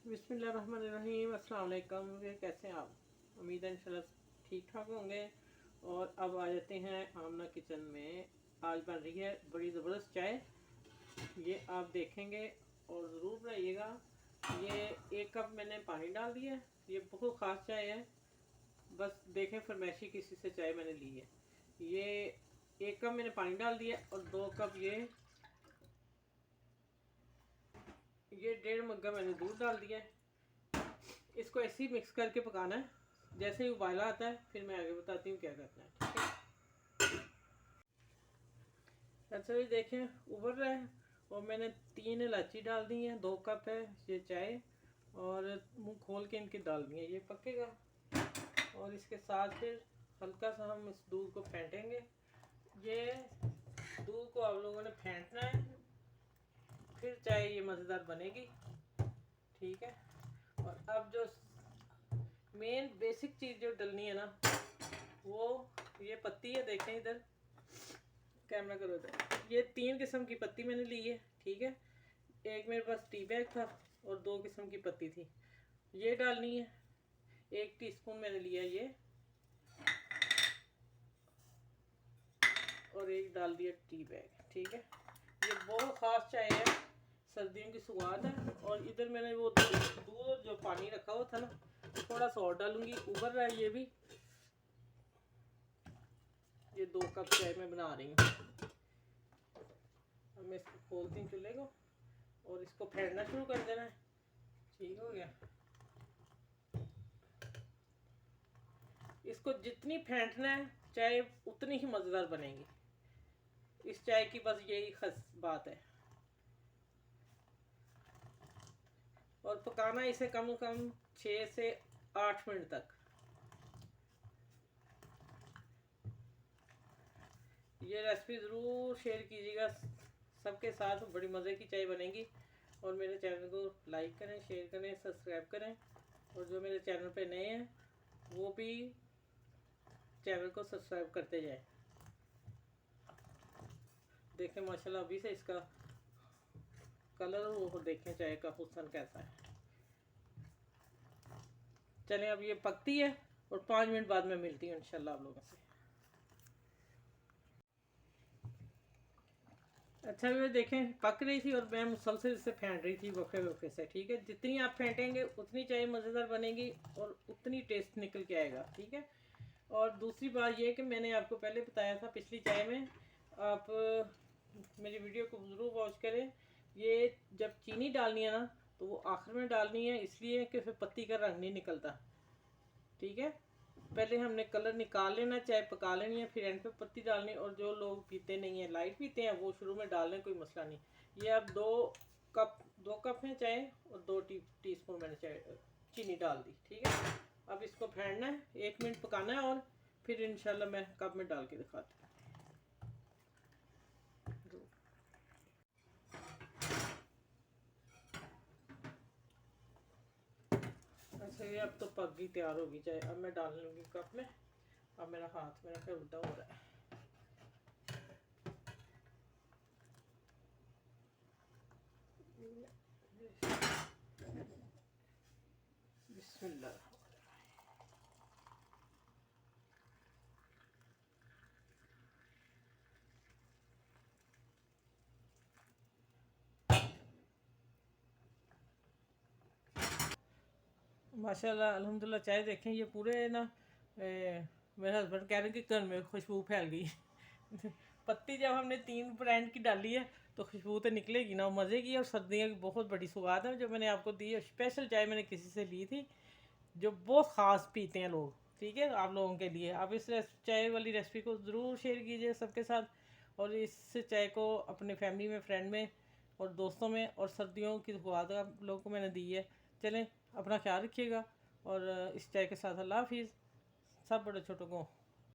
बिस्मिल्लाहिर्रहमानिर्रहीम। अस्सलाम वालेकुम। कैसे हैं आप? उम्मीद है इंशाल्लाह ठीक ठाक होंगे। और अब आ जाते हैं आमना किचन में। आज बन रही है बड़ी ज़बरदस्त चाय, ये आप देखेंगे और ज़रूर बनाइएगा। ये 1 कप मैंने पानी डाल दिया। ये बहुत ख़ास चाय है, बस देखें फरमाइशी किसी से चाय मैंने ली है। ये 1 कप मैंने पानी डाल दिया और 2 कप ये 1.5 मग्गा मैंने दूध डाल दिया है। इसको ऐसे ही मिक्स करके पकाना है। जैसे ही उबाला आता है फिर मैं आगे बताती हूँ क्या करना है, ठीक है। अच्छा ये देखें उबल रहा है और मैंने 3 इलायची डाल दी है। 2 कप है ये चाय और मुंह खोल के इनकी डाल दी है, ये पकेगा। और इसके साथ फिर हल्का सा हम इस दूध को फेंटेंगे। ये दूध को आप लोगों ने फेंटना है, फिर चाय ये मज़ेदार बनेगी, ठीक है। और अब जो मेन बेसिक चीज़ जो डलनी है ना, वो ये पत्ती है। देखें इधर कैमरा करो इधर। ये 3 किस्म की पत्ती मैंने ली है, ठीक है। एक मेरे पास टी बैग था और 2 किस्म की पत्ती थी, ये डालनी है। 1 टीस्पून मैंने लिया ये, और 1 डाल दिया टी बैग, ठीक है। ये बहुत ख़ास चाय है, सर्दियों की सुगंध है। और इधर मैंने वो दूध जो पानी रखा हुआ था ना, थोड़ा सा और डालूंगी। उबल रहा है ये भी। ये 2 कप चाय मैं बना रही हूँ। अब मैं इसको खोलती हूँ चूल्हे को और इसको फेंटना शुरू कर देना है। ठीक हो गया। इसको जितनी फेंटना है चाय उतनी ही मज़ेदार बनेगी। इस चाय की बस यही खास बात है। और पकाना इसे कम से कम 6 से 8 मिनट तक। ये रेसिपी ज़रूर शेयर कीजिएगा सबके साथ, बड़ी मज़े की चाय बनेगी। और मेरे चैनल को लाइक करें, शेयर करें, सब्सक्राइब करें। और जो मेरे चैनल पे नए हैं वो भी चैनल को सब्सक्राइब करते जाएं। देखें माशाल्लाह अभी से इसका कलर वो देखें चाय का हुस्न कैसा है। चलें अब ये पकती है और 5 मिनट बाद में मिलती हूँ इंशाल्लाह आप लोगों से। अच्छा ये देखें पक रही थी और मैं मुसलसल इसे फेंट रही थी वफ़े वफ़े से, ठीक है। जितनी आप फेंटेंगे उतनी चाय मज़ेदार बनेगी और उतनी टेस्ट निकल के आएगा, ठीक है। और दूसरी बात ये कि मैंने आपको पहले बताया था पिछली चाय में, आप मेरी वीडियो को ज़रूर वॉच करें। ये जब चीनी डालनी है ना तो वो आखिर में डालनी है, इसलिए कि फिर पत्ती का रंग नहीं निकलता, ठीक है। पहले हमने कलर निकाल लेना, चाय पका लेनी है, फिर एंड पे पत्ती डालनी। और जो लोग पीते नहीं है, लाइट पीते हैं, वो शुरू में डाल लें, कोई मसला नहीं। ये अब 2 कप है चाय और 2 टीस्पून मैंने चाय चीनी डाल दी, ठीक है। अब इसको फेंटना है, 1 मिनट पकाना है और फिर इंशाल्लाह मैं कप में डाल के दिखाती हूँ। अच्छा ये अब तो पक गई, तैयार होगी चाय। अब मैं डाल लूँगी कप में। अब मेरा हाथ मेरा क्या उल्टा हो रहा है। बिस्मिल्लाह। माशाल्लाह अल्हम्दुलिल्लाह चाय देखें ये पूरे ना मेरे हस्बैंड कह रहे हैं कि घर में खुशबू फैल गई। पत्ती जब हमने 3 ब्रांड की डाली है तो खुशबू तो निकलेगी ना, मज़े की। और सर्दियों की बहुत बड़ी सौगात है जो मैंने आपको दी है। स्पेशल चाय मैंने किसी से ली थी जो बहुत ख़ास पीते हैं लोग, ठीक है। आप लोगों के लिए आप इस चाय वाली रेसिपी को ज़रूर शेयर कीजिए सबके साथ। और इस चाय को अपने फैमिली में, फ्रेंड में और दोस्तों में। और सर्दियों की सौगात आप लोगों को मैंने दी है। चलें अपना ख्याल रखिएगा और इस चाय के साथ अल्लाह हाफिज़। सब बड़े छोटों को